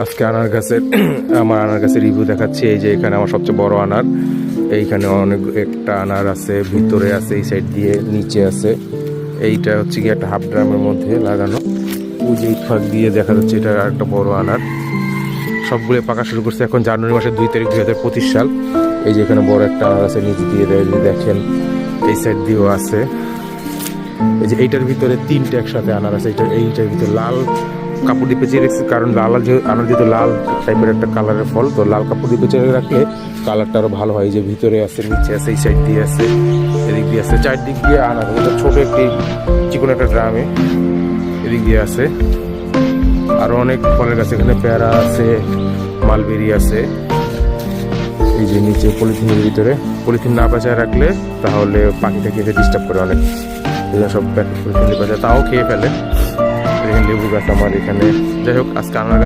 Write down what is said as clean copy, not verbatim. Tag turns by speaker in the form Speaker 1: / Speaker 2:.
Speaker 1: আজকে আনার গাছের আমার আনার গাছের রিভিউ দেখাচ্ছি। এই যে এখানে আমার সবচেয়ে বড় আনার, এইখানে অনেক একটা আনার আছে, ভিতরে আছে, এই সাইড দিয়ে নিচে আছে। এইটা হচ্ছে কি একটা হাফ ড্রামের মধ্যে লাগানো, ওই যে ফাঁক দিয়ে দেখা যাচ্ছে এটা একটা বড় আনার। সবগুলো পাকা শুরু করছে এখন জানুয়ারি মাসের 2 তারিখ 2025 সাল। এই যে এখানে বড় একটা আনার আছে, নিচ দিয়ে দেখেন এই সাইড দিয়েও আছে। এই যে এইটার ভিতরে 3টে একসাথে আনার আছে। এইটার ভিতরে লাল কাপড় দিয়ে পেঁচিয়ে রেখেছে, কারণ আনার যেহেতু লাল টাইপের একটা কালারের ফল, তো লাল কাপড় দিয়ে পেঁচিয়ে রাখলে কালারটা আরো ভালো হয়। যে ভিতরে আছে, নিচে আছে, এই সাইড দিয়ে আছে, এদিক দিয়ে আছে, চারদিক দিয়ে আনার। এটা ছোট একটি চিকন একটা ড্রামে এদিক দিয়ে আছে। আরো অনেক ফলের গাছ, এখানে পেয়ারা আছে, মালবেরি আছে। এই যে নিচে পলিথিনের ভিতরে, পলিথিন না বাঁচায় রাখলে তাহলে পাখিটা খেতে ডিস্টার্ব করে অনেক, সব পলিথিন বাঁচায় তাও খেয়ে ফেলে। এখানে লেবু গাছ আমার এখানে। যাই হোক, আজকে আনার